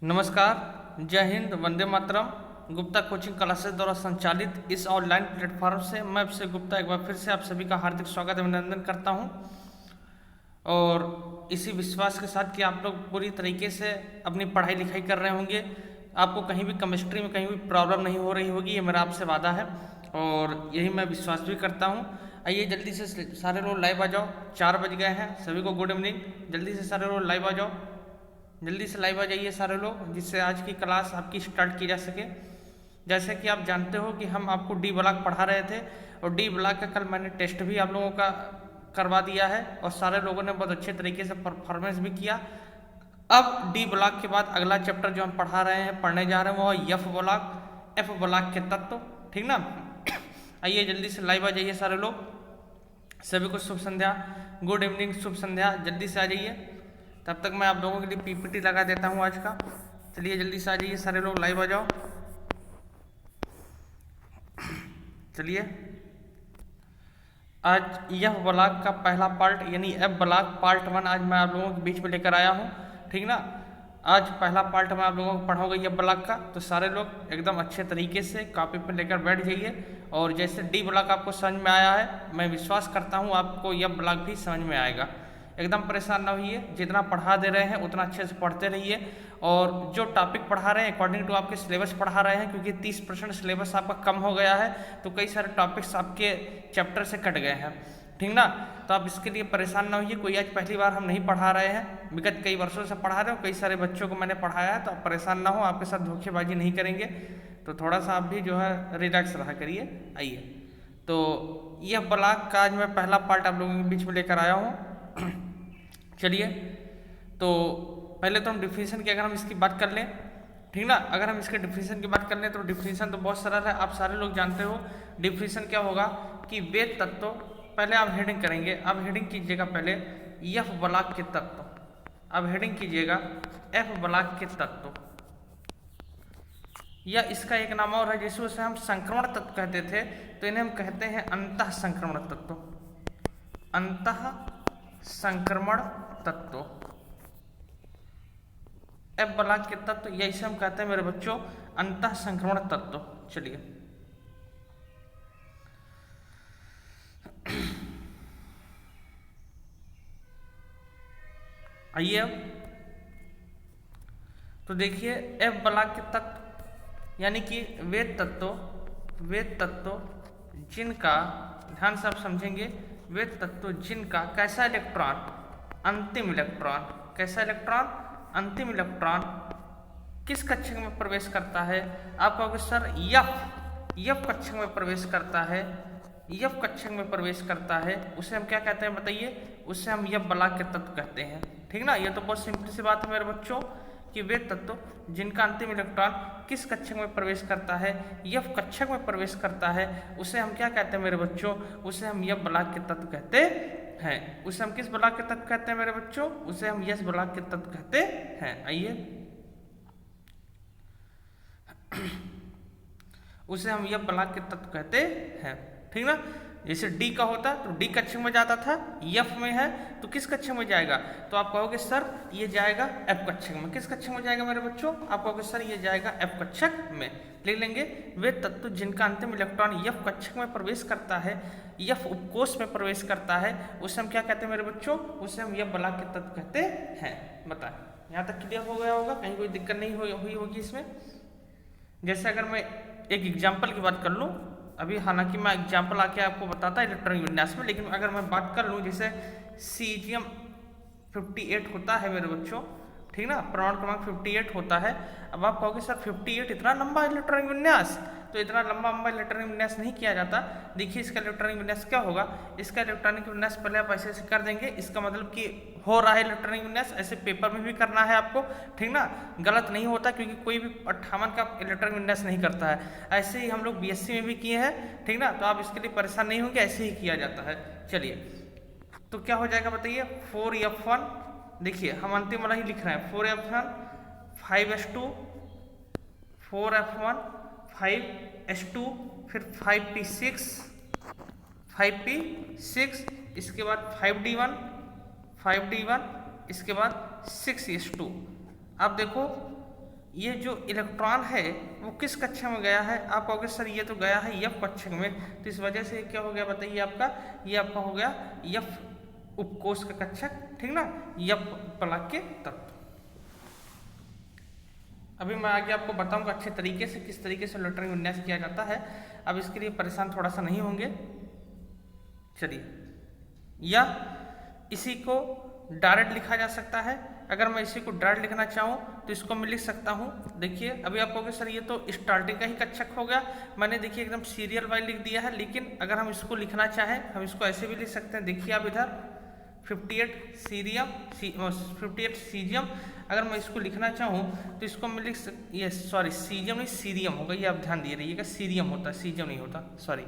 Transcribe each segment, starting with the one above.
नमस्कार, जय Hind, Vande Mataram. Gupta coaching classes द्वारा संचालित इस ऑनलाइन प्लेटफॉर्म से मैं अभिषेक गुप्ता एक बार फिर से आप सभी का हार्दिक स्वागत एवं अभिनंदन करता हूं और इसी विश्वास के साथ कि आप लोग पूरी तरीके से अपनी पढ़ाई लिखाई कर रहे होंगे। आपको कहीं भी केमिस्ट्री में कहीं भी प्रॉब्लम नहीं हो रही होगी, ये मेरा आपसे वादा है और यही मैं विश्वास भी करता हूँ। आइए जल्दी से सारे लोग लाइव आ जाओ। 4 बज गए हैं, सभी को गुड इवनिंग। जल्दी से सारे लोग लाइव आ जाओ, जल्दी से लाइव आ जाइए सारे लोग, जिससे आज की क्लास आपकी स्टार्ट की जा सके। जैसे कि आप जानते हो कि हम आपको डी ब्लॉक पढ़ा रहे थे और डी ब्लॉक का कल मैंने टेस्ट भी आप लोगों का करवा दिया है और सारे लोगों ने बहुत अच्छे तरीके से परफॉर्मेंस भी किया। अब डी ब्लॉक के बाद अगला चैप्टर जो हम पढ़ा रहे हैं, पढ़ने जा रहे हैं, वो है एफ ब्लॉक के तत्व। ठीक ना? आइए जल्दी से लाइव आ जाइए सारे लोग। सभी को शुभ संध्या, गुड इवनिंग, शुभ संध्या। जल्दी से आ जाइए, तब तक मैं आप लोगों के लिए पीपीटी लगा देता हूँ आज का। चलिए जल्दी से आ जाइए सारे लोग, लाइव आ जाओ। चलिए, आज यह ब्लॉक का पहला पार्ट यानी एफ ब्लॉक पार्ट 1 आज मैं आप लोगों के बीच में लेकर आया हूँ। ठीक ना? आज पहला पार्ट मैं आप लोगों को पढ़ाऊंगा यह ब्लॉक का, तो सारे लोग एकदम अच्छे तरीके से कॉपी पर लेकर बैठ जाइए। और जैसे डी ब्लॉक आपको समझ में आया है, मैं विश्वास करता हूँ आपको यह ब्लॉक भी समझ में आएगा। एकदम परेशान ना होइए, जितना पढ़ा दे रहे हैं उतना अच्छे से पढ़ते रहिए और जो टॉपिक पढ़ा रहे हैं अकॉर्डिंग टू आपके सिलेबस पढ़ा रहे हैं, क्योंकि 30% सिलेबस आपका कम हो गया है, तो कई सारे टॉपिक्स आपके चैप्टर से कट गए हैं। ठीक ना? तो आप इसके लिए परेशान ना होइए। कोई आज पहली बार हम नहीं पढ़ा रहे हैं, विगत कई वर्षों से पढ़ा रहे हो, कई सारे बच्चों को मैंने पढ़ाया है, तो आप परेशान ना हो, आपके साथ धोखेबाजी नहीं करेंगे। तो थोड़ा सा आप भी जो है रिलैक्स रहा करिए। आइए, तो यह ब्लॉक का आज मैं पहला पार्ट आप लोगों के बीच में लेकर आया हूँ। चलिए, तो पहले तो हम डिफिनीशन की अगर हम इसकी बात कर लें, ठीक ना? अगर हम इसके डिफिनीशन की बात कर लें तो डिफिनीशन तो बहुत सरल है, आप सारे लोग जानते हो। डिफिनीशन क्या होगा कि वे तत्व, पहले आप हेडिंग करेंगे। अब हेडिंग कीजिएगा पहले एफ ब्लॉक के तत्व। अब हेडिंग कीजिएगा एफ ब्लॉक के तत्व, या इसका एक नाम और है जिसे उसे हम संक्रमण तत्व कहते थे, तो इन्हें हम कहते हैं अंतः संक्रमण तत्व। अंतः संक्रमण तत्व, एफ ब्लॉक के तत्व, या इसे हम कहते हैं मेरे बच्चों अंतः संक्रमण तत्व। चलिए, आइए अब तो देखिए, एफ ब्लॉक के तत्व यानी कि वे तत्व जिनका, ध्यान से आप समझेंगे, वे तत्व जिनका कैसा इलेक्ट्रॉन, अंतिम इलेक्ट्रॉन, कैसा इलेक्ट्रॉन, अंतिम इलेक्ट्रॉन किस कक्षक में प्रवेश करता है? आप कहोगे सर यफ कक्षक में प्रवेश करता है, यफ कक्षक में प्रवेश करता है, उसे हम क्या कहते हैं बताइए? उसे हम यफ ब्लॉक के तत्व कहते हैं। ठीक ना? ये तो बहुत सिंपल सी बात है मेरे बच्चों कि वे तत्व जिनका अंतिम इलेक्ट्रॉन किस कक्षक में प्रवेश करता है, यफ कक्षक में प्रवेश करता है, उसे हम क्या कहते हैं मेरे बच्चों? उसे हम यफ ब्लॉक के तत्व कहते हैं। उसे हम किस ब्लॉक के तत्व कहते हैं मेरे बच्चों? उसे हम यस ब्लॉक के तत्व कहते हैं। आइए, उसे हम यफ ब्लॉक के तत्व कहते हैं। ठीक ना? जैसे डी का होता तो डी कक्षक में जाता था, एफ में है तो किस कक्षक में जाएगा? तो आप कहोगे सर ये जाएगा एफ कक्षक में। किस कक्षक में जाएगा मेरे बच्चों? आप कहोगे सर ये जाएगा एफ कक्षक में। लिख लेंगे, वे तत्व जिनका अंतिम इलेक्ट्रॉन एफ कक्षक में प्रवेश करता है, एफ उपकोष में प्रवेश करता है, उसे हम क्या कहते हैं मेरे बच्चों? उसे हम एफ ब्लॉक के तत्व कहते हैं। बताएं, यहाँ तक क्लियर हो गया होगा? कहीं कोई दिक्कत नहीं हुई होगी इसमें? जैसे अगर मैं एक एग्जाम्पल की बात कर लूँ, अभी हालांकि मैं एग्जाम्पल आके आपको बताता है इलेक्ट्रॉनिक विन्यास में, लेकिन अगर मैं बात कर लूँ जैसे सीजियम 58 होता है मेरे बच्चों, ठीक ना? परमाणु क्रमांक 58 होता है। अब आप कहोगे सर 58 इतना लंबा इलेक्ट्रॉनिक विन्यास, तो इतना लंबा इलेक्ट्रॉनिक विन्यास नहीं किया जाता। देखिए इसका इलेक्ट्रॉनिक विन्यास क्या होगा, इसका इलेक्ट्रॉनिक विन्यास पहले आप ऐसे कर देंगे, इसका मतलब कि हो रहा है इलेक्ट्रॉनिक विन्यास, ऐसे पेपर में भी करना है आपको। ठीक ना? गलत नहीं होता, क्योंकि कोई भी 58 का इलेक्ट्रॉनिक विन्यास नहीं करता है। ऐसे ही हम लोग बीएससी में भी किए हैं। ठीक ना? तो आप इसके लिए परेशान नहीं होंगे, ऐसे ही किया जाता है। चलिए, तो क्या हो जाएगा बताइए? 4F1, देखिए हम अंतिम वाला ही लिख रहे हैं, 4F1 5S2, 4F1 5S2, फिर 5P6, 5P6, इसके बाद 5D1, इसके बाद 6S2। अब देखो ये जो इलेक्ट्रॉन है वो किस कक्षा में गया है? आप कहोगे सर ये तो गया है एफ कक्षा में, तो इस वजह से क्या हो गया बताइए आपका, ये आपका हो गया एफ उपकोष का कक्षक, ठीक ना, एफ ब्लॉक के तत्व। अभी मैं आगे आपको बताऊंगा अच्छे तरीके से किस तरीके से इलेक्ट्रॉनिक विन्यास किया जाता है। अब इसके लिए परेशान थोड़ा सा नहीं होंगे। चलिए, या इसी को डायरेक्ट लिखा जा सकता है। अगर मैं इसी को डायरेक्ट लिखना चाहूँ तो इसको मैं लिख सकता हूँ। देखिए अभी आप कहोगे सर ये तो स्टार्टिंग का ही कक्षक हो गया, मैंने देखिए एकदम सीरियल वाइज लिख दिया है। लेकिन अगर हम इसको लिखना चाहें हम इसको ऐसे भी लिख सकते हैं। देखिए आप इधर 58 सीजियम, अगर मैं इसको लिखना चाहूँ तो इसको मैं लिख ये सॉरी सीजियम नहीं सीरियम होगा, ये आप ध्यान दिए रहिएगा, सीरियम होता है सीजियम नहीं होता, सॉरी।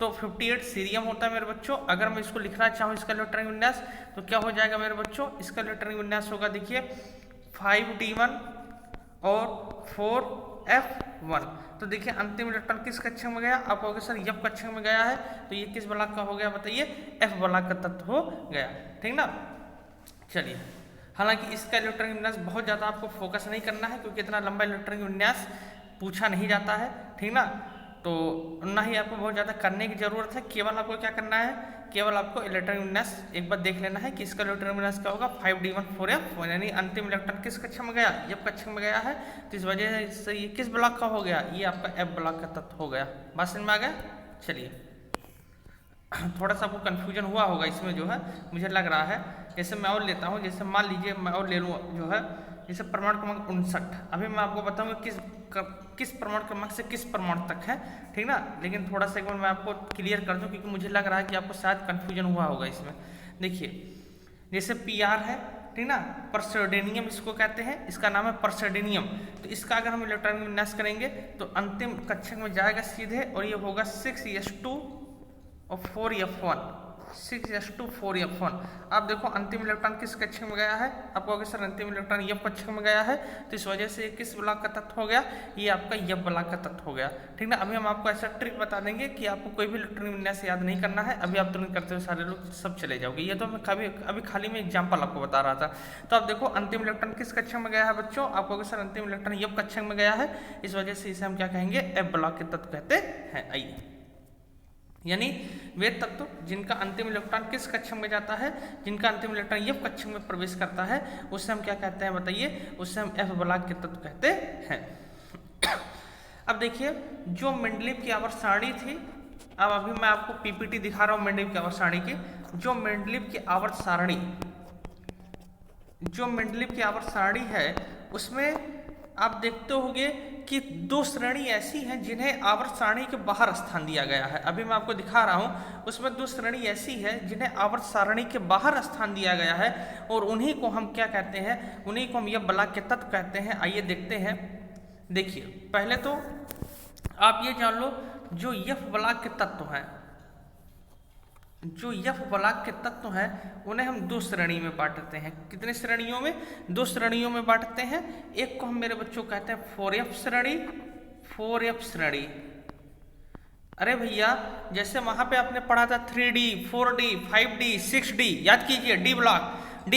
तो 58 सीरियम होता है मेरे बच्चों। अगर मैं इसको लिखना चाहूँ इसका इलेक्ट्रॉनिक विन्यास तो क्या हो जाएगा मेरे बच्चों, इसका इलेक्ट्रॉनिक विन्यास होगा देखिए 5d1 और 4f1। तो देखिए अंतिम इलेक्ट्रॉन किस कक्षक में गया? आप कहोगे सर एफ कक्षक में गया है, तो ये किस ब्लॉक का हो गया बताइए? एफ ब्लॉक का तत्व हो गया, ठीक ना। चलिए, हालांकि इसका इलेक्ट्रॉनिक विन्यास बहुत ज़्यादा आपको फोकस नहीं करना है क्योंकि इतना लंबा इलेक्ट्रॉनिक विन्यास पूछा नहीं जाता है, ठीक ना। तो ना ही आपको बहुत ज़्यादा करने की ज़रूरत है। केवल आपको क्या करना है, केवल आपको इलेक्ट्रॉनिक विन्यास एक बार देख लेना है कि इसका इलेक्ट्रॉनिक विन्यास क्या होगा 5d1 4f1, यानी अंतिम इलेक्ट्रॉन किस कक्षा में गया? एफ कक्षा में गया है। तो इस वजह से ये किस ब्लॉक का हो गया? ये आपका एफ ब्लॉक का तत्व हो गया। बात समझ में आ गया? चलिए, थोड़ा सा आपको कन्फ्यूजन हुआ होगा इसमें जो है, मुझे लग रहा है। जैसे मैं और लेता हूँ, जैसे मान लीजिए मैं और ले लूँ जो है, जैसे परमाणु क्रमांक 59। अभी मैं आपको बताऊंगा किस परमाणु क्रमांक से किस परमाणु तक है, ठीक ना। लेकिन थोड़ा सा एक बार मैं आपको क्लियर कर दूं क्योंकि मुझे लग रहा है कि आपको शायद कन्फ्यूजन हुआ होगा इसमें। देखिए जैसे Pr है, ठीक ना, परसेडेनियम इसको कहते हैं, इसका नाम है परसेडेनियम। तो इसका अगर हम इलेक्ट्रॉनिक विन्यास करेंगे तो अंतिम कक्षक में जाएगा सीधे, और ये होगा 6s2 और 4f1, 6s2 4f1। आप देखो अंतिम इलेक्ट्रॉन किस कक्षक में गया है? आप कहोगे सर अंतिम इलेक्ट्रॉन एफ कक्षक में गया है, तो इस वजह से किस ब्लॉक का तत्व हो गया? ये आपका एफ ब्लॉक का तत्व हो गया, ठीक ना। अभी हम आपको ऐसा ट्रिक बता देंगे कि आपको कोई भी इलेक्ट्रॉनिक विन्यास याद नहीं करना है। अभी आप तुरंत करते हुए सारे लोग सब चले जाओगे। ये तो मैं अभी खाली में एग्जाम्पल आपको बता रहा था। तो आप देखो अंतिम इलेक्ट्रॉन किस कक्षक में गया है बच्चों? आप कहोगे सर अंतिम इलेक्ट्रॉन एफ कक्षक में गया है, इस वजह से इसे हम क्या कहेंगे? एफ ब्लॉक के तत्व कहते हैं। आइए, यानी वे तत्व जिनका अंतिम इलेक्ट्रॉन किस कक्षक में जाता है, जिनका अंतिम इलेक्ट्रॉन एफ कक्षक में प्रवेश करता है, उससे हम क्या कहते हैं बताइए? उससे हम एफ ब्लॉक के तत्व कहते हैं। अब देखिए जो मेंडलीव की आवर्त सारणी थी, अब अभी मैं आपको पीपीटी दिखा रहा हूँ मेंडलीव की आवर्त सारणी की। जो मेंडलीव की आवर्त सारणी, जो मेंडलीव की आवर्त सारणी है उसमें आप देखते होंगे कि दो श्रेणी ऐसी हैं जिन्हें आवर्त सारणी के बाहर स्थान दिया गया है। अभी मैं आपको दिखा रहा हूं, उसमें दो श्रेणी ऐसी है जिन्हें आवर्त सारणी के बाहर स्थान दिया गया है, और उन्हीं को हम क्या कहते हैं? उन्हीं को हम एफ ब्लॉक के तत्व कहते हैं। आइए देखते हैं। देखिए पहले तो आप ये जान लो, जो एफ ब्लॉक के तत्व हैं, जो एफ ब्लॉक के तत्व हैं उन्हें हम दो श्रेणी में बांटते हैं। कितने श्रेणियों में? दो श्रेणियों में बांटते हैं। एक को हम मेरे बच्चों कहते हैं 4f श्रेणी, 4f श्रेणी। अरे भैया जैसे वहां पे आपने पढ़ा था 3D 4D 5D 6D, याद कीजिए डी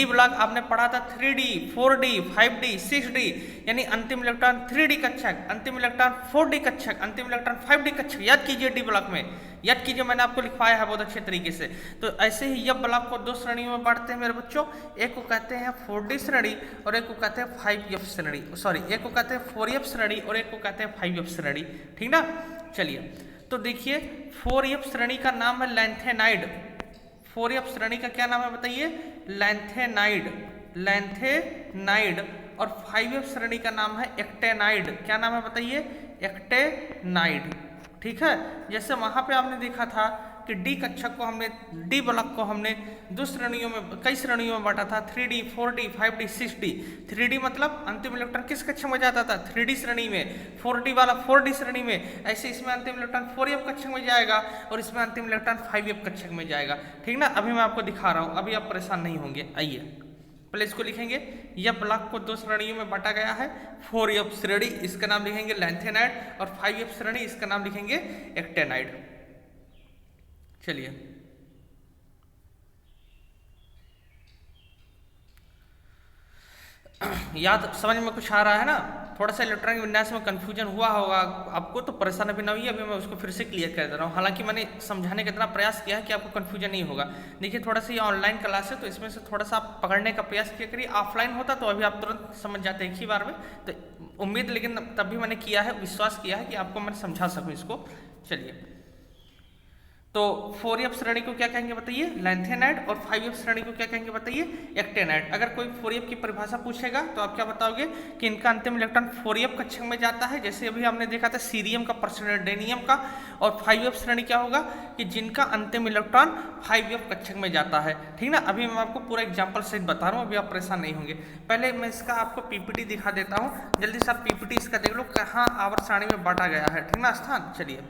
ब्लॉक आपने पढ़ा था 3D 4D 5D 6D, यानी अंतिम इलेक्ट्रॉन 3D कक्षक, अंतिम इलेक्ट्रॉन 4D कक्षक, अंतिम इलेक्ट्रॉन 5D कक्षक। याद कीजिए डी ब्लॉक में, याद कीजिए, मैंने आपको लिखवाया है बहुत अच्छे तरीके से। तो ऐसे ही एफ ब्लॉक को दो श्रेणियों में बांटते हैं मेरे बच्चों। एक को कहते हैं 4D श्रेणी और एक को कहते हैं 5f श्रेणी, सॉरी एक को कहते हैं 4f श्रेणी और एक को कहते हैं 5f श्रेणी, ठीक ना। चलिए तो देखिए 4f श्रेणी का नाम है लैंथेनाइड। 4f श्रेणी का क्या नाम है बताइए? Lanthanide, lanthanide. और 5f श्रेणी का नाम है एक्टेनाइड। क्या नाम है बताइए? एक्टेनाइड, ठीक है। जैसे वहां पे आपने देखा था कि डी कक्षक को हमने, डी ब्लॉक को हमने दो श्रेणियों में, कई श्रेणियों में बांटा था, 3D 4D 5D 6D। 3D मतलब अंतिम इलेक्ट्रॉन किस कक्षक में जाता था? 3D श्रेणी में। 4D वाला 4D श्रेणी में। ऐसे इसमें अंतिम इलेक्ट्रॉन 4f कक्षक में जाएगा और इसमें अंतिम इलेक्ट्रॉन 5f कक्षक में जाएगा, ठीक ना। अभी मैं आपको दिखा रहा हूँ, अभी आप परेशान नहीं होंगे। आइए पहले इसको लिखेंगे। यह ब्लॉक को दो श्रेणियों में बांटा गया है। 4f श्रेणी, इसका नाम लिखेंगे लैंथेनाइड, और 5f श्रेणी, इसका नाम लिखेंगे एक्टेनाइड। चलिए याद समझ में कुछ आ रहा है ना? थोड़ा सा इलेक्ट्रॉनिक विन्यास में कंफ्यूजन हुआ होगा आपको, तो परेशान अभी ना हुई, अभी मैं उसको फिर से क्लियर कर दे रहा हूँ। हालांकि मैंने समझाने का इतना प्रयास किया है कि आपको कंफ्यूजन नहीं होगा। देखिए थोड़ा सा ये ऑनलाइन क्लास है तो इसमें से थोड़ा सा आप पकड़ने का प्रयास किया करिए। ऑफलाइन होता तो अभी आप तुरंत समझ जाते एक ही बार में, तो उम्मीद, लेकिन तभी मैंने किया है, विश्वास किया है कि आपको मैं समझा सकूँ इसको। चलिए, तो फोरियर श्रेणी को क्या कहेंगे बताइए, लैंथेनाइड, और फाइवियर श्रेणी को क्या कहेंगे बताइए, एक्टेनाइड। अगर कोई फोरियर की परिभाषा पूछेगा तो आप क्या बताओगे कि इनका अंतिम इलेक्ट्रॉन फोरियर कक्षक में जाता है, जैसे अभी हमने देखा था सीरियम का, प्रसिडेनियम का। और फाइवियर श्रेणी क्या होगा कि जिनका अंतिम इलेक्ट्रॉन फाइवियर कक्षक में जाता है, ठीक ना। अभी मैं आपको पूरा एग्जाम्पल सहित बता रहा हूँ, अभी आप परेशान नहीं होंगे। पहले मैं इसका आपको पीपीटी दिखा देता हूँ, जल्दी से आप पीपीटी इसका देख लो कहाँ आवर्त सारणी में बांटा गया है, ठीक ना, स्थान। चलिए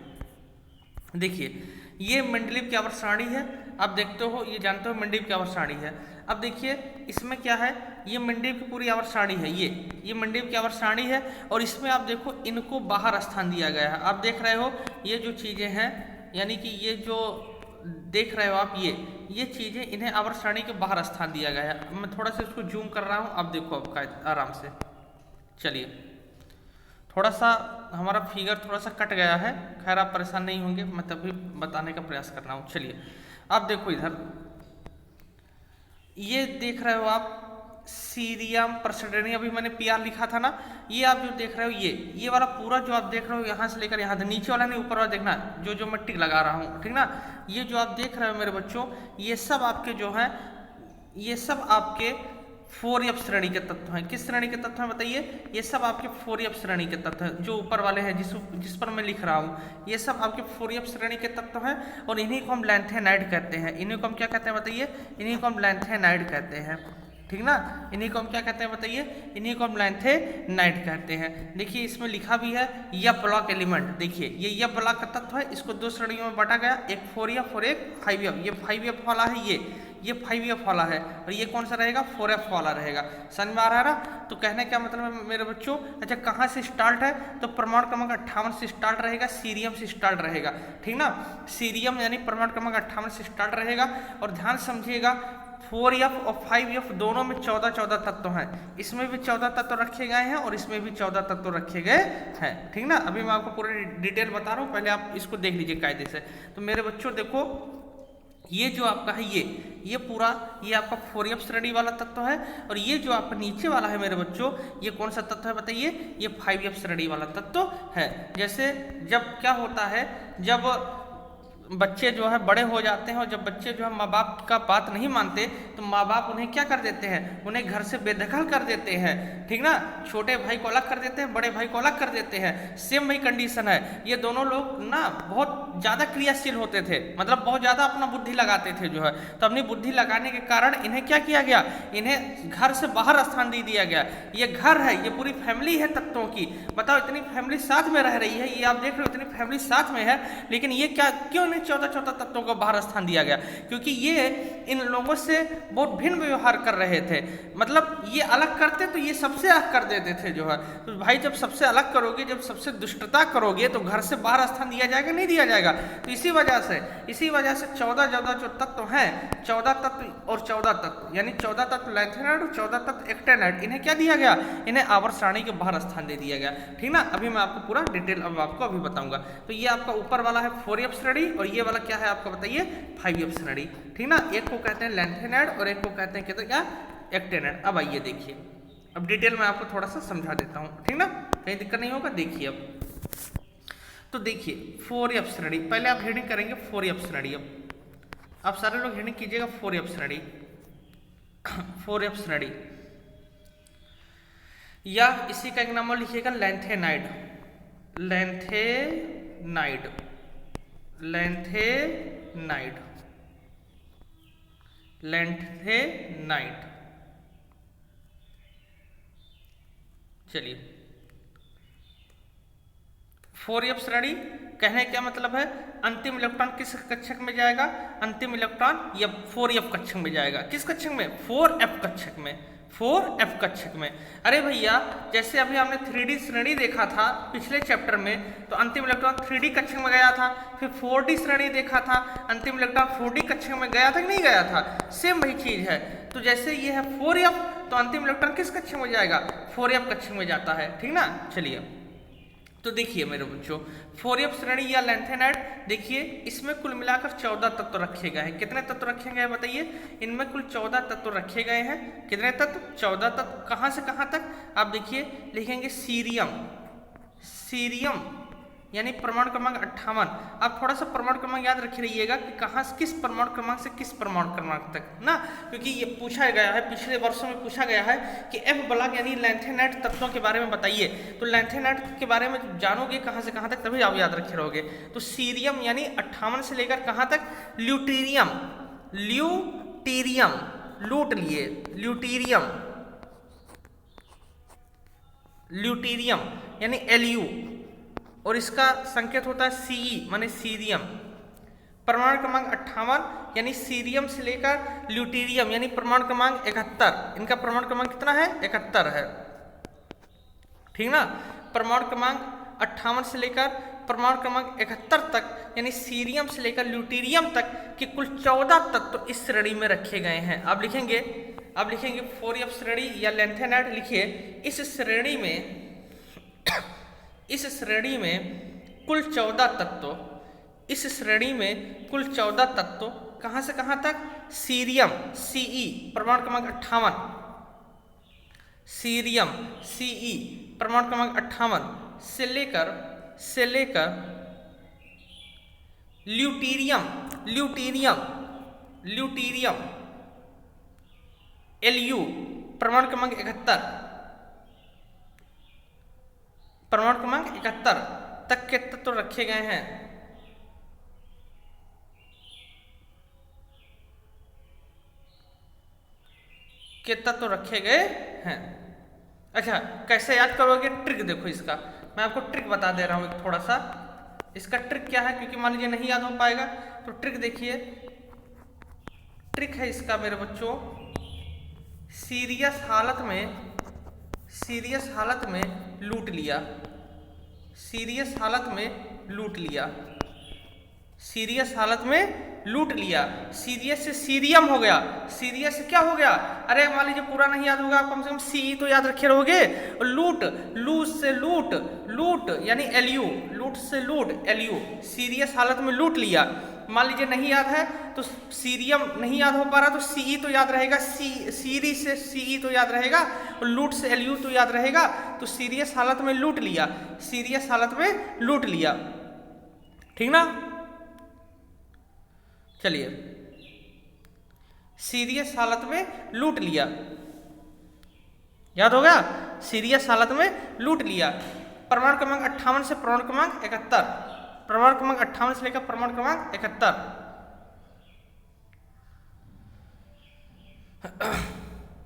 देखिए, ये मेंडलीव की आवर्त सारणी है, आप देखते हो, ये जानते हो मेंडलीव की आवर्त सारणी है। अब देखिए इसमें क्या है, ये मेंडलीव की पूरी आवर्त सारणी है, ये मेंडलीव की आवर्त सारणी है। और इसमें आप देखो इनको बाहर स्थान दिया गया है, आप देख रहे हो ये जो चीजें हैं, यानी कि ये जो देख रहे हो आप, ये चीजें, इन्हें आवर्त सारणी के बाहर स्थान दिया गया है। मैं थोड़ा सा इसको जूम कर रहा हूँ, आप देखो आपका आराम से। चलिए, थोड़ा सा हमारा फिगर थोड़ा सा कट गया है, खैर आप परेशान नहीं होंगे, मैं तभी बताने का प्रयास कर रहा हूँ। चलिए आप देखो इधर, ये देख रहे हो आप सीरियम, प्रसिडेनियम, अभी मैंने पीआर लिखा था ना, ये आप जो देख रहे हो, ये वाला पूरा जो आप देख रहे हो यहाँ से लेकर यहाँ तक, नीचे वाला नहीं ऊपर वाला देखना, जो मैं टिक लगा रहा हूँ, ठीक ना। ये जो आप देख रहे हो मेरे बच्चों, ये सब आपके जो है, ये सब आपके फोरियर श्रेणी के तत्व हैं। किस श्रेणी के तत्व हैं बताइए, ये सब आपके फोरियर श्रेणी के तत्व हैं, जो ऊपर वाले हैं जिस पर मैं लिख रहा हूँ, ये सब आपके फोरियर श्रेणी के तत्व हैं। और इन्हीं को हम लैंथेनाइड कहते हैं, इन्हीं को हम क्या कहते हैं बताइए, इन्हीं को हम लैंथेनाइड कहते हैं, ठीक ना। इन्हीं को हम क्या कहते हैं बताइए, इन्हीं को हम लैंथेनाइड कहते हैं। देखिए इसमें लिखा भी है यह ब्लॉक एलिमेंट, देखिए ये यह ब्लॉक का तत्व है, इसको दो श्रेणियों में बांटा गया, एक फोरियर और एक फाइवियर। ये फाइवियर वाला है, ये फाइवियर वाला है, और ये कौन सा रहेगा, फोरियर वाला रहेगा। समझ में आ रहा है ना। तो कहने क्या मतलब है मेरे बच्चों, अच्छा कहाँ से स्टार्ट है, तो परमाणु क्रमांक 58 से स्टार्ट रहेगा, सीरियम से स्टार्ट रहेगा, ठीक ना। सीरियम यानी परमाणु क्रमांक 58 से स्टार्ट रहेगा। और ध्यान समझिएगा 4F और 5F दोनों में 14 तत्व हैं, इसमें भी 14 तत्व रखे गए हैं और इसमें भी 14 तत्व रखे गए हैं, ठीक ना। अभी मैं आपको पूरी डिटेल बता रहा हूँ, पहले आप इसको देख लीजिए कायदे से। तो मेरे बच्चों देखो, ये जो आपका है, ये पूरा, ये आपका फोरियर श्रेणी वाला तत्व है। और ये जो आपका नीचे वाला है मेरे बच्चों, ये कौन सा तत्व है बताइए, ये फाइवियर श्रेणी वाला तत्व है। जैसे जब क्या होता है, जब बच्चे जो है बड़े हो जाते हैं, और जब बच्चे जो है माँ बाप का बात नहीं मानते, तो माँ बाप उन्हें क्या कर देते हैं, उन्हें घर से बेदखल कर देते हैं, ठीक ना। छोटे भाई को अलग कर देते हैं, बड़े भाई को अलग कर देते हैं। सेम वही कंडीशन है, ये दोनों लोग ना बहुत ज़्यादा क्रियाशील होते थे, मतलब बहुत ज़्यादा अपना बुद्धि लगाते थे जो है। तो अपनी बुद्धि लगाने के कारण इन्हें क्या किया गया, इन्हें घर से बाहर स्थान दे दिया गया। ये घर है, ये पूरी फैमिली है तत्वों की, बताओ इतनी फैमिली साथ में रह रही है, ये आप देख रहे हो इतनी फैमिली साथ में है, लेकिन ये क्या, क्यों 14 तत्वों को बाहर स्थान दिया गया, क्योंकि ये इन लोगों से बहुत भिन्न व्यवहार कर रहे थे। मतलब ये अलग करते तो ये सबसे अलग कर देते थे जो है। तो भाई जब सबसे अलग करोगे, जब सबसे दुष्टता करोगे, तो घर से बाहर स्थान दिया जाएगा, नहीं दिया जाएगा। तो इसी वजह से 14 जो तत्व हैं, 14 तत्व और 14 तत्व, यानी 14 तत्व लैंथेनाइड और 14 तत्व एक्टेनाइड, इन्हें क्या दिया गया, इन्हें आवर्त सारणी के बाहर स्थान दे दिया गया, ठीक ना। अभी मैं आपको पूरा डिटेल अब आपको अभी बताऊंगा। तो ये आपका ऊपर वाला है फोरियर श्रेणी, और ये वाला क्या है आपका बताइए, फाइवियर श्रेणी, ठीक ना। एक को कहते हैं लैंथेनाइड और एक को कहते हैं क्या, एक्टेनाइड। अब आइए देखिए, अब डिटेल में आपको थोड़ा सा समझा देता हूँ, ठीक ना, कहीं दिक्कत नहीं होगा। देखिए तो देखिए फोरियर श्रेणी, पहले आप हेडिंग करेंगे फोरियर श्रेणी। अब आप सारे लोग हेडिंग कीजिएगा फोरियर श्रेणी, फोरियर श्रेणी, या इसी का एक नाम लिखिएगा लैंथेनाइड, लैंथेनाइड, लैंथेनाइड, लैंथेनाइड। चलिए, फोरियर श्रेणी कहने क्या मतलब है, अंतिम इलेक्ट्रॉन किस कक्षक में जाएगा, अंतिम इलेक्ट्रॉन या 4F कक्षक में जाएगा। किस कक्षक में, 4F कक्षक में, 4F कक्षक में। अरे भैया जैसे अभी हमने 3D श्रेणी देखा था पिछले चैप्टर में, तो अंतिम इलेक्ट्रॉन 3D कक्षक में गया था। फिर 4D श्रेणी देखा था, अंतिम इलेक्ट्रॉन 4D कक्षक में गया था कि नहीं गया था, सेम वही चीज है। तो जैसे ये है 4F, तो अंतिम इलेक्ट्रॉन किस कक्षा में जाएगा, 4f कक्षा में जाता है। ठीक ना, चलिए तो देखिए मेरे बच्चों 4f श्रेणी या लैंथेनाइड, देखिए इसमें कुल मिलाकर 14 तत्व रखे गए हैं। कितने तत्व रखे गए हैं बताइए, इनमें कुल 14 तत्व रखे गए हैं। कितने तत्व, 14 तत्व। कहाँ से कहाँ तक आप देखिए, लिखेंगे सीरियम, सीरियम यानी परमाणु क्रमांक 58। आप थोड़ा सा परमाणु क्रमांक याद रखे रहिएगा कि कहाँ से किस परमाणु क्रमांक से किस परमाणु क्रमांक तक ना, क्योंकि ये पूछा गया है, पिछले वर्षों में पूछा गया है कि एफ ब्लॉक यानी लैंथेनाइड तत्वों के बारे में बताइए। तो लैंथेनाइड के बारे में जानोगे कहाँ से कहाँ तक, तभी आप याद रखे रहोगे। तो सीरियम यानी 58 से लेकर कहाँ तक, ल्यूटीरियम, ल्यूटीरियम लूट लिए, ल्यूटीरियम, ल्यूटीरियम यानी Lu, और इसका संकेत होता है Ce माने सीरियम। परमाणु क्रमांक 58 यानी सीरियम से लेकर ल्यूटीरियम यानी परमाणु क्रमांक 71। इनका परमाणु क्रमांक कितना है, 71 है। ठीक ना, परमाणु क्रमांक 58 से लेकर परमाणु क्रमांक 71 तक यानी सीरियम से लेकर ल्यूटीरियम तक के कुल 14 तत्व इस श्रेणी में रखे गए हैं। अब लिखेंगे 4f श्रेणी या लैंथेनाइड, लिखिए इस श्रेणी में कुल 14 तत्व, इस श्रेणी में कुल 14 तत्व कहाँ से कहाँ तक, सीरियम Ce परमाणु क्रमांक 58, सीरियम Ce परमाणु क्रमांक 58 से लेकर ल्यूटीरियम Lu परमाणु क्रमांक 71 तक के तत्व रखे गए हैं। के तत्व रखे गए हैं। अच्छा, कैसे याद करोगे, ट्रिक देखो इसका, मैं आपको ट्रिक बता दे रहा हूं एक थोड़ा सा। इसका ट्रिक क्या है, क्योंकि मान लीजिए नहीं याद हो पाएगा तो ट्रिक देखिए। ट्रिक है इसका मेरे बच्चों, सीरियस हालत में लूट लिया, सीरियस हालत में लूट लिया, सीरियस हालत में लूट लिया। सीरियस से सीरियम हो गया, सीरियस से क्या हो गया, अरे मान लीजिए पूरा नहीं याद होगा, कम से कम सी तो याद रखे रहोगे। लूट, लूट से लूट, लूट यानी Lu, लूट से लूट Lu, सीरियस हालत में लूट लिया। मान लीजिए नहीं याद है तो सीरियम नहीं याद हो पा रहा तो Ce तो याद रहेगा, सीरी से Ce तो याद रहेगा, और लूट से Lu तो याद रहेगा। तो सीरियस हालत में लूट लिया, सीरियस हालत में लूट लिया। ठीक ना, चलिए सीरियस हालत में लूट लिया, याद हो गया, सीरियस हालत में लूट लिया। परमाणु क्रमांक 58 से परमाणु क्रमांक 71, परमाणु क्रमांक 58 से लेकर परमाणु क्रमांक 71।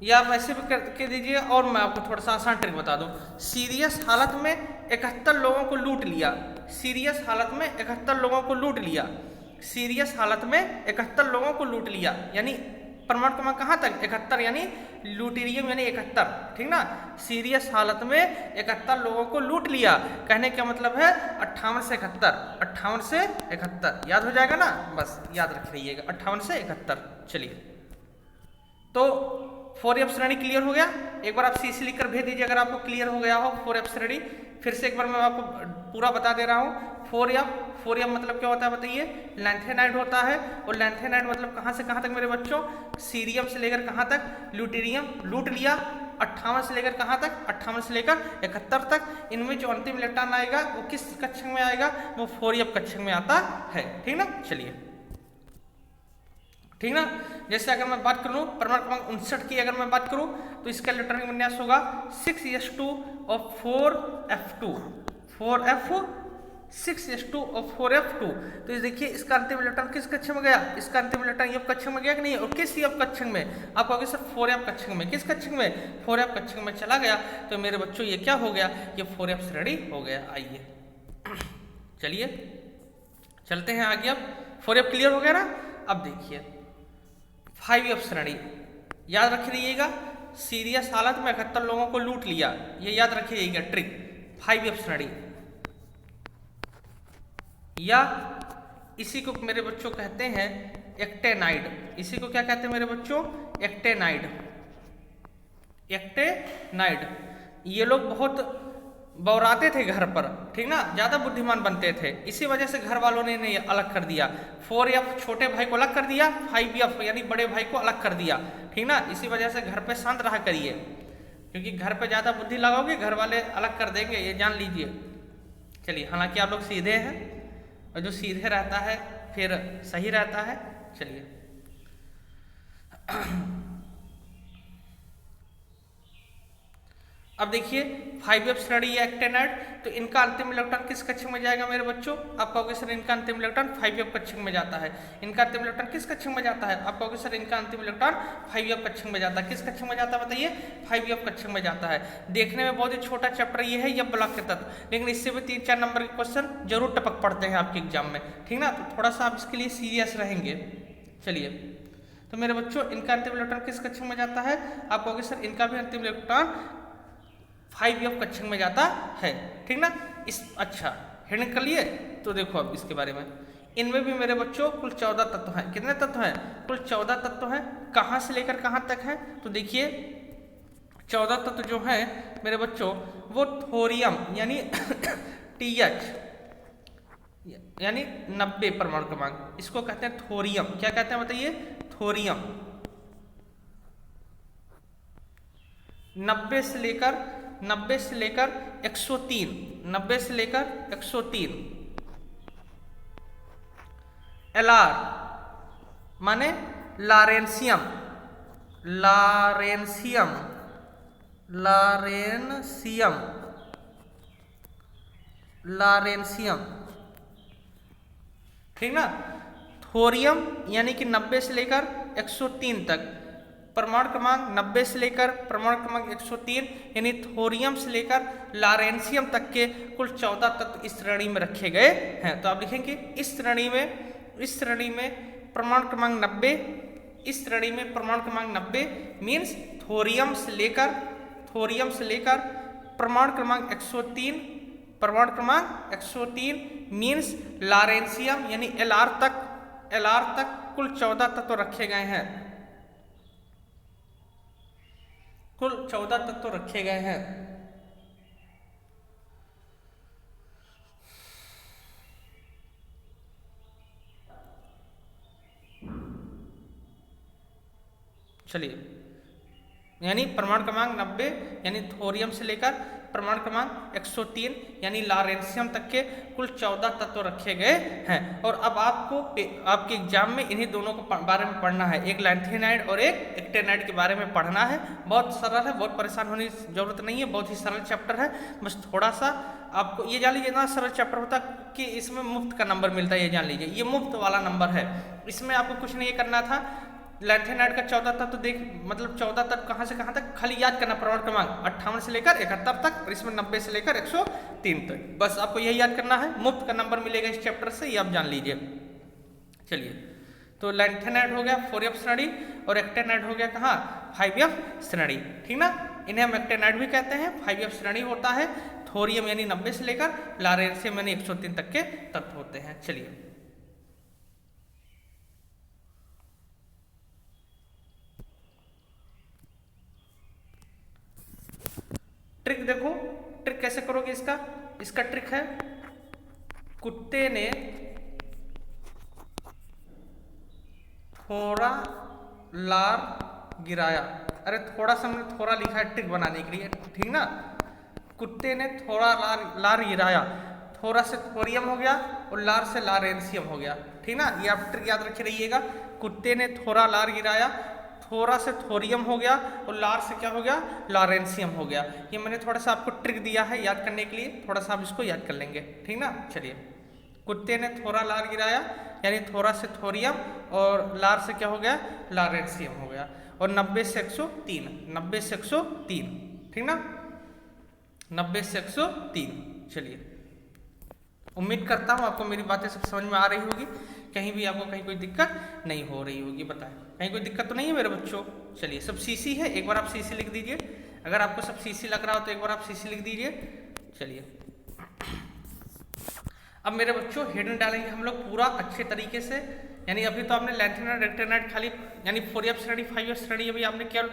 या आप ऐसे भी करके दीजिए, और मैं आपको थोड़ा सा आसान ट्रिक बता दूं। सीरियस हालत में 71 लोगों को लूट लिया, सीरियस हालत में 71 लोगों को लूट लिया, सीरियस हालत में 71 लोगों को लूट लिया, यानी परमाणु क्रमांक कहाँ तक, 71 यानी ल्यूटीरियम यानी 71। ठीक ना, सीरियस हालत में 71 लोगों को लूट लिया, कहने का मतलब है 58 से 71, 58 से 71 याद हो जाएगा ना, बस याद रख लीजिएगा 58 से 71। चलिए तो 4f श्रेणी क्लियर हो गया। एक बार आप CC लिखकर भेज दीजिए अगर आपको क्लियर हो गया हो 4f श्रेणी। फिर से एक बार मैं आपको पूरा बता दे रहा हूँ। 4f मतलब क्या होता है बताइए, लैंथेनाइड होता है, और लैंथेनाइड मतलब कहाँ से कहाँ तक मेरे बच्चों, सीरियम से लेकर कहाँ तक, ल्यूटीरियम लूट लिया। 58 से लेकर कहाँ तक, 58 से लेकर 71 तक। इनमें जो अंतिम इलेक्ट्रॉन आएगा वो किस कक्षक में आएगा, वो 4f कक्षक में आता है। ठीक ना, चलिए ठीक ना। जैसे अगर मैं बात करूं परमाणु क्रमांक 59 की अगर मैं बात करूं तो इसका इलेक्ट्रॉनिक विन्यास होगा 6s2 और 4f2, 6s2 और 4f2। तो देखिए इसका अंतिम इलेक्ट्रॉन किस कक्षक में गया, इसका अंतिम इलेक्ट्रॉन f कक्षक में गया कि नहीं, और किस f कक्षक में, आप कहोगे सर 4f कक्षक में, किस कक्षक में, 4f कक्षक में चला गया। तो मेरे बच्चों ये क्या हो गया, ये 4f श्रेणी हो गया। आइए चलिए चलते हैं आगे। अब 4f क्लियर हो गया ना। अब देखिए 5f श्रेणी याद रख लीजिएगा, सीरियस हालत में 71 लोगों को लूट लिया, ये याद रखिएगा ट्रिक। 5f श्रेणी, या इसी को मेरे बच्चों कहते हैं एक्टेनाइड। इसी को क्या कहते हैं मेरे बच्चों, एक्टेनाइड। एक्टेनाइड। ये लोग बहुत बौराते थे घर पर, ठीक ना, ज्यादा बुद्धिमान बनते थे, इसी वजह से घर वालों ने इन्हें अलग कर दिया। 4F छोटे भाई को अलग कर दिया, 5F यानी बड़े भाई को अलग कर दिया, ठीक ना। इसी वजह से घर पे शांत रहा करिए, क्योंकि घर पे ज्यादा बुद्धि लगाओगे घर वाले अलग कर देंगे, ये जान लीजिए। चलिए, हालांकि आप लोग सीधे हैं और जो सीधे रहता है फिर सही रहता है। चलिए अब देखिए 5F श्रेणी या एक्टेनाइड, तो इनका अंतिम इलेक्ट्रॉन किस कक्षक में जाएगा मेरे बच्चों? आप कहोगे सर इनका अंतिम इलेक्ट्रॉन 5F कक्षक में जाता है। इनका अंतिम इलेक्ट्रॉन किस कक्षक में जाता है? आप कहोगे सर इनका अंतिम इलेक्ट्रॉन 5F कक्षक में जाता है। किस कक्षक में जाता है बताइए? 5F कक्षक में जाता है। देखने में बहुत ही छोटा चैप्टर ये है, यह ब्लॉक के तत्व, लेकिन इससे भी 3-4 नंबर के क्वेश्चन जरूर टपक पड़ते हैं आपके एग्जाम में, ठीक ना। तो थोड़ा सा आप इसके लिए सीरियस रहेंगे। चलिए, तो मेरे बच्चों इनका अंतिम इलेक्ट्रॉन किस कक्षक में जाता है? आप कहोगे सर इनका भी अंतिम इलेक्ट्रॉन 5F कक्षक में जाता है, ठीक ना। अच्छा हेडिंग कर लिए, तो देखो अब इसके बारे में। इनमें भी मेरे बच्चों कुल 14 तत्व हैं। कितने तत्व हैं? कुल 14 तत्व हैं। कहाँ से लेकर कहाँ तक हैं? तो देखिए 14 तत्व जो हैं मेरे बच्चों वो थोरियम यानी TH यानी 90 परमाणु क्रमांक, इसको कहते हैं थोरियम। क्या कहते हैं बताइए? थोरियम। 90 से लेकर 103, 90 से लेकर 103। LR माने लारेंसियम, लारेंसियम, लारेंसियम, लारेंसियम, ठीक ना। थोरियम यानी कि 90 से लेकर 103 तक, परमाणु क्रमांक 90 से लेकर परमाणु क्रमांक 103 यानी थोरियम से लेकर लारेंसियम तक के कुल 14 तत्व इस श्रेणी में रखे गए हैं। तो आप लिखेंगे इस श्रेणी में परमाणु क्रमांक 90, इस श्रेणी में परमाणु क्रमांक 90 मीन्स थोरियम से लेकर परमाणु क्रमांक 103, परमाणु क्रमांक 103 मीन्स लारेंसियम यानी LR तक कुल 14 तत्व रखे गए हैं। कुल 14 तत्व रखे गए हैं। चलिए, यानी परमाणु क्रमांक 90 यानी थोरियम से लेकर परमाणु क्रमांक 103 यानी लारेंसियम तक के कुल 14 तत्व रखे गए हैं। और अब आपको आपके एग्जाम में इन्हीं दोनों को बारे में पढ़ना है, एक लैंथेनाइड और एक एक्टेनाइड के बारे में पढ़ना है। बहुत सरल है, बहुत परेशान होने की जरूरत नहीं है, बहुत ही सरल चैप्टर है। बस थोड़ा सा आपको ये जान लीजिए ना, सरल चैप्टर होता कि इसमें मुफ्त का नंबर मिलता है, ये जान लीजिए, ये मुफ्त वाला नंबर है। इसमें आपको कुछ नहीं करना था, लैंथेनाइड का 14 तत्व देख मतलब 14 तत्व कहाँ से कहाँ तक खाली याद करना, परमाणु क्रमांक 58 से लेकर 71 तक, और इसमें 90 से लेकर 103 तक, बस आपको यही याद करना है। मुफ्त का नंबर मिलेगा इस चैप्टर से, ये आप जान लीजिए। चलिए, तो लैंथेनाइड हो गया 4F श्रेणी और एक्टेनाइड हो गया कहाँ? 5F श्रेणी, ठीक ना। इन्हें हम एक्टेनाइड भी कहते हैं। 5F श्रेणी होता है, थोरियम यानी 90 से लेकर लारेंसियम यानी 103 तक के तत्व होते हैं। चलिए, ट्रिक देखो, ट्रिक कैसे करोगे इसका ट्रिक है, कुत्ते ने थोड़ा लार गिराया। अरे थोड़ा सा हमने थोड़ा लिखा है ट्रिक बनाने के लिए, ठीक ना। कुत्ते ने थोड़ा लार गिराया, थोड़ा से थोरियम हो गया और लार से लारेंसियम हो गया, ठीक ना। ये आप ट्रिक याद रखे रहिएगा। कुत्ते ने थोड़ा लार गिराया, थोड़ा से थोरियम हो गया और लार से क्या हो गया? लारेंसियम हो गया। ये मैंने थोड़ा सा आपको ट्रिक दिया है याद करने के लिए, थोड़ा सा आप इसको याद कर लेंगे, ठीक ना। चलिए, कुत्ते ने थोड़ा लार गिराया यानी थोड़ा से थोरियम और लार से क्या हो गया? लारेंसियम हो गया। और 90 से 103, 90 से 103, ठीक ना, 90 से 103। चलिए, उम्मीद करता हूँ आपको मेरी बातें सब समझ में आ रही होगी, कहीं भी आपको कहीं कोई दिक्कत नहीं हो रही होगी। बताएं, कहीं कोई दिक्कत तो नहीं है मेरे बच्चों? चलिए, सब CC है, एक बार आप CC लिख दीजिए। अगर आपको सब CC लग रहा हो तो एक बार आप CC लिख दीजिए। चलिए, अब मेरे बच्चों हेडिंग डालेंगे हम लोग पूरा अच्छे तरीके से। यानी अभी तो आपने लैंथेनाइड एक्टेनाइड खाली यानी 4F श्रेणी 5F श्रेणी अभी आपने केवल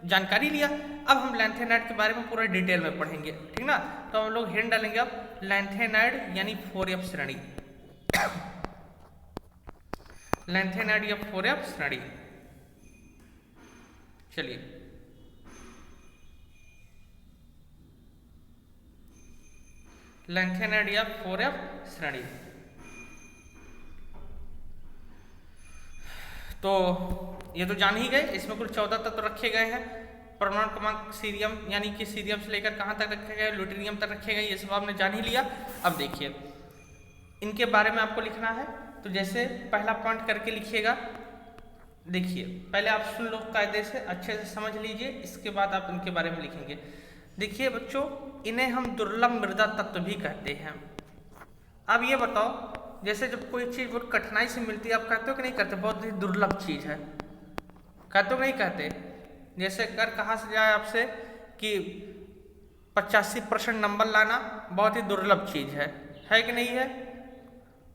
जानकारी लिया। अब हम लैंथेनाइड के बारे में पूरा डिटेल में पढ़ेंगे, ठीक ना। तो हम लोग हेड डालेंगे अब लैंथेनाइड यानी 4f श्रेणी, लैंथेनाइड या 4f श्रेणी। चलिए लैंथेनाइड या 4f श्रेणी। तो ये तो जान ही गए, इसमें कुल 14 तत्व रखे गए हैं। परमाणु क्रमांक सीरियम यानी कि सीरियम से लेकर कहाँ तक रखे गए, ल्यूटेरियम तक रखे गए, ये सब आपने जान ही लिया। अब देखिए इनके बारे में आपको लिखना है। तो जैसे पहला पॉइंट करके लिखिएगा। देखिए पहले आप सुन लो, कायदे से अच्छे से समझ लीजिए, इसके बाद आप इनके बारे में लिखेंगे। देखिए बच्चों, इन्हें हम दुर्लभ मृदा तत्व भी कहते हैं। अब ये बताओ, जैसे जब कोई चीज़ बहुत कठिनाई से मिलती है, आप कहते हो कि नहीं कहते, बहुत ही दुर्लभ चीज़ है, कहते हो नहीं कहते। जैसे अगर कहाँ से जाए आपसे कि 85% नंबर लाना बहुत ही दुर्लभ चीज़ है कि नहीं है?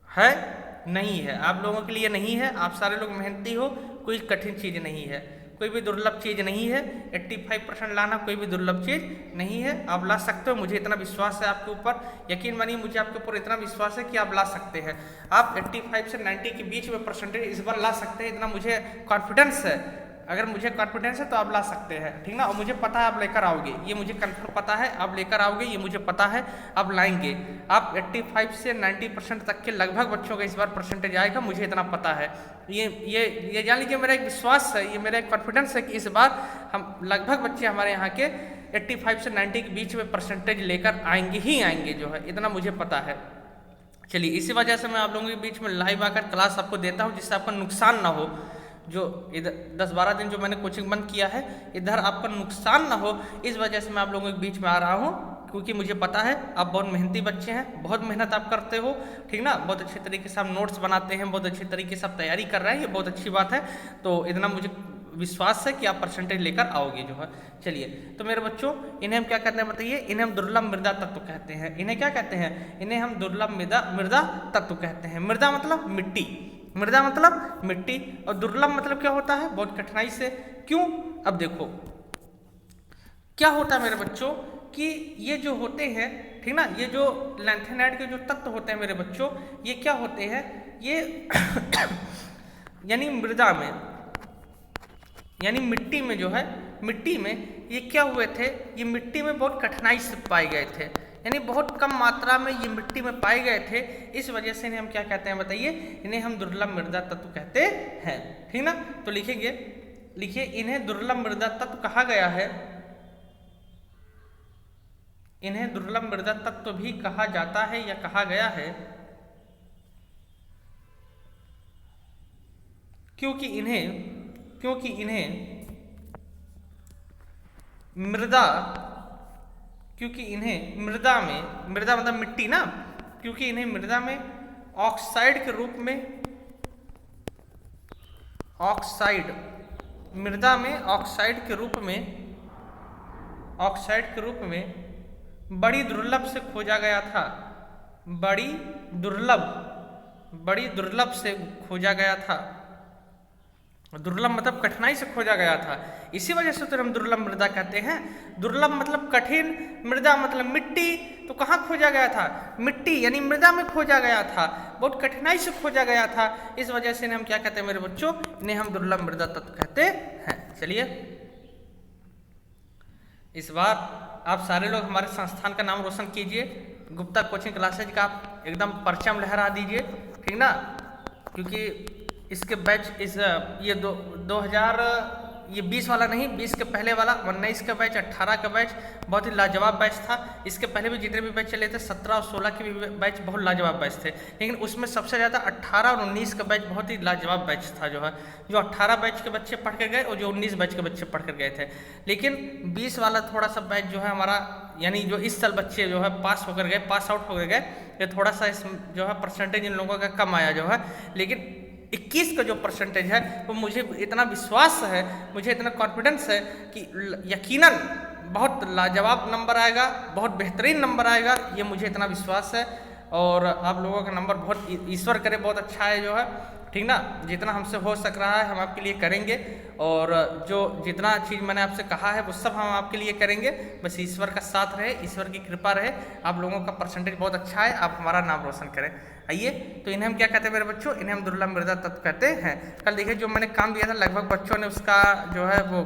है नहीं है? आप लोगों के लिए नहीं है, आप सारे लोग मेहनती हो, कोई कठिन चीज़ नहीं है, कोई भी दुर्लभ चीज़ नहीं है। 85% लाना कोई भी दुर्लभ चीज़ नहीं है, आप ला सकते हो। मुझे इतना विश्वास है आपके ऊपर, यकीन मानिए मुझे आपके ऊपर इतना विश्वास है कि आप ला सकते हैं। आप 85 से 90 के बीच में परसेंटेज इस बार ला सकते हैं, इतना मुझे कॉन्फिडेंस है। अगर मुझे कॉन्फिडेंस है तो आप ला सकते हैं, ठीक ना। और मुझे पता है आप लेकर आओगे, ये मुझे कन्फर्म पता है, आप लेकर आओगे, ये मुझे पता है आप लाएंगे। आप 85 से 90% तक के लगभग बच्चों का इस बार परसेंटेज आएगा, मुझे इतना पता है। ये जान लीजिए मेरा एक विश्वास है, ये मेरा एक कॉन्फिडेंस है कि इस बार हम लगभग बच्चे हमारे यहाँ के 85 से 90 के बीच में परसेंटेज लेकर आएंगे ही आएंगे, जो है इतना मुझे पता है। चलिए इसी वजह से मैं आप लोगों के बीच में लाइव आकर क्लास आपको देता हूँ, जिससे आपका नुकसान ना हो। जो इधर 10-12 दिन जो मैंने कोचिंग बंद किया है, इधर आपका नुकसान ना हो, इस वजह से मैं आप लोगों के बीच में आ रहा हूँ, क्योंकि मुझे पता है आप बहुत मेहनती बच्चे हैं, बहुत मेहनत आप करते हो, ठीक ना। बहुत अच्छे तरीके से आप नोट्स बनाते हैं, बहुत अच्छे तरीके से आप तैयारी कर रहे हैं, ये बहुत अच्छी बात है। तो इतना मुझे विश्वास है कि आप परसेंटेज लेकर आओगे, जो है। चलिए तो मेरे बच्चों, इन्हें हम क्या कहते हैं बताइए? इन्हें हम दुर्लभ मृदा तत्व कहते हैं। इन्हें क्या कहते हैं? इन्हें हम दुर्लभ मृदा तत्व कहते हैं। मृदा मतलब मिट्टी, मृदा मतलब मिट्टी, और दुर्लभ मतलब क्या होता है? बहुत कठिनाई से। क्यों? अब देखो क्या होता है मेरे बच्चों कि ये जो होते हैं, ठीक ना, ये जो लैंथेनाइड के जो तत्व होते हैं मेरे बच्चों, ये क्या होते हैं? ये यानी मृदा में, यानी मिट्टी में जो है, मिट्टी में ये क्या हुए थे? ये मिट्टी में बहुत कठिनाई से पाए गए थे, यानी बहुत कम मात्रा में ये मिट्टी में पाए गए थे। इस वजह से इन्हें हम क्या कहते हैं बताइए? इन्हें हम दुर्लभ मृदा तत्व कहते हैं, ठीक ना। तो लिखेंगे, लिखिए इन्हें दुर्लभ मृदा तत्व कहा गया है। इन्हें दुर्लभ मृदा तत्व भी कहा जाता है या कहा गया है, क्योंकि इन्हें मृदा में, मृदा मतलब मिट्टी ना, क्योंकि इन्हें मृदा में ऑक्साइड के रूप में, मृदा में ऑक्साइड के रूप में बड़ी दुर्लभ से खोजा गया था, बड़ी दुर्लभ से खोजा गया था। दुर्लभ मतलब कठिनाई से खोजा गया था, इसी वजह से तो हम दुर्लभ मृदा कहते हैं। दुर्लभ मतलब कठिन, मृदा मतलब मिट्टी, तो कहाँ खोजा गया था? मिट्टी यानी मृदा में खोजा गया था, बहुत कठिनाई से खोजा गया था। इस वजह से हम क्या कहते हैं मेरे बच्चों? इन्हें हम दुर्लभ मृदा तत्व कहते हैं। चलिए इस बार आप सारे लोग हमारे संस्थान का नाम रोशन कीजिए, गुप्ता कोचिंग क्लासेज का आप एकदम परचम लहरा दीजिए, ठीक ना। क्योंकि इसके बैच ये 2020 वाला नहीं, 20 के पहले वाला 19 का बैच, 18 का बैच बहुत ही लाजवाब बैच था। इसके पहले भी जितने भी बैच चले थे 17 और 16 के भी बैच बहुत लाजवाब बैच थे, लेकिन उसमें सबसे ज़्यादा 18 और 19 का बैच बहुत ही लाजवाब बैच था, जो है जो 18 बैच के बच्चे पढ़ कर गए और जो 19 बैच के बच्चे पढ़ कर गए थे। लेकिन 20 वाला थोड़ा सा बैच जो है हमारा, यानी जो इस साल बच्चे जो है पास आउट होकर गए, ये थोड़ा सा इस जो है परसेंटेज इन लोगों का कम आया जो है। लेकिन 21 का जो परसेंटेज है वो मुझे इतना विश्वास है, मुझे इतना कॉन्फिडेंस है कि यकीनन बहुत लाजवाब नंबर आएगा, बहुत बेहतरीन नंबर आएगा, ये मुझे इतना विश्वास है। और आप लोगों का नंबर बहुत, ईश्वर करे बहुत अच्छा है जो है। ठीक ना। जितना हमसे हो सक रहा है हम आपके लिए करेंगे, और जो जितना चीज़ मैंने आपसे कहा है वो सब हम आपके लिए करेंगे। बस ईश्वर का साथ रहे, ईश्वर की कृपा रहे, आप लोगों का परसेंटेज बहुत अच्छा है, आप हमारा नाम रोशन करें। आइए, तो इन्हें हम क्या कहते हैं मेरे बच्चों, इन्हें हम दुर्लभ मृदा तत्व कहते हैं। कल देखिए जो मैंने काम दिया था, लगभग बच्चों ने उसका जो है वो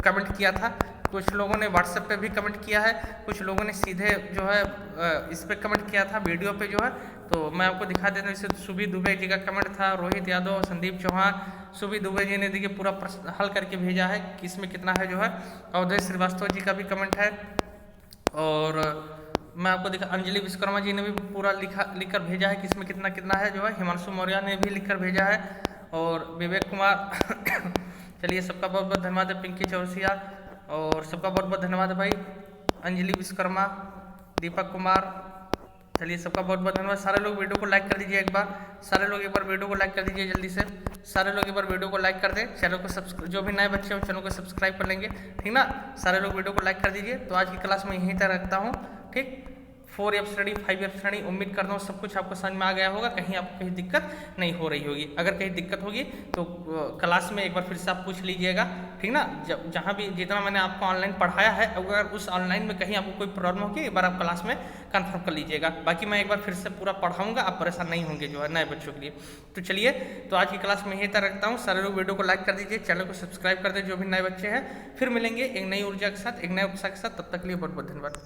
कमेंट किया था। कुछ लोगों ने व्हाट्सएप पे भी कमेंट किया है, कुछ लोगों ने सीधे जो है इस पे कमेंट किया था वीडियो पे जो है। तो मैं आपको दिखा देता हूँ। जैसे सुबी दुबे जी का कमेंट था, रोहित यादव, संदीप चौहान, सुबी दुबे जी ने देखिए पूरा प्रश्न हल करके भेजा है कि इसमें कितना है जो है। अवधेश श्रीवास्तव जी का भी कमेंट है, और मैं आपको दिखा, अंजलि विश्वकर्मा जी ने भी पूरा लिख कर भेजा है कि इसमें कितना कितना है जो है। हिमांशु मौर्य ने भी लिख कर भेजा है, और विवेक कुमार चलिए सबका बहुत बहुत धन्यवाद है। पिंकी चौरसिया, और सबका बहुत बहुत धन्यवाद है भाई। अंजलि विश्वकर्मा, दीपक कुमार, चलिए सबका बहुत बहुत धन्यवाद। सारे लोग वीडियो को लाइक कर दीजिए एक बार, सारे लोग एक बार वीडियो को लाइक कर दीजिए जल्दी से, सारे लोग एक बार वीडियो को लाइक कर दें। चैनल को सब्सक्राइब, जो भी नए बच्चे हैं चैनल को सब्सक्राइब कर लेंगे, ठीक ना। सारे लोग वीडियो को लाइक कर दीजिए। तो आज की क्लास में यहीं तक रखता हूँ, ठीक। 4F श्रेणी 5F श्रेणी उम्मीद करता हूँ सब कुछ आपको समझ में आ गया होगा, कहीं आपको कहीं दिक्कत नहीं हो रही होगी। अगर कहीं दिक्कत होगी तो क्लास में एक बार फिर से आप पूछ लीजिएगा, ठीक ना। जहाँ भी जितना मैंने आपको ऑनलाइन पढ़ाया है, अगर उस ऑनलाइन में कहीं आपको कोई प्रॉब्लम होगी एक बार आप क्लास में कंफर्म कर लीजिएगा। बाकी मैं एक बार फिर से पूरा पढ़ाऊंगा, आप परेशान नहीं होंगे जो है नए बच्चों के लिए। तो चलिए, तो आज की क्लास में यहीं तक रखता हूँ। सारे लोग वीडियो को लाइक कर दीजिए, चैनल को सब्सक्राइब कर दे जो भी नए बच्चे हैं। फिर मिलेंगे एक नई ऊर्जा के साथ, एक नए उत्साह के साथ। तब तक के लिए बहुत बहुत धन्यवाद।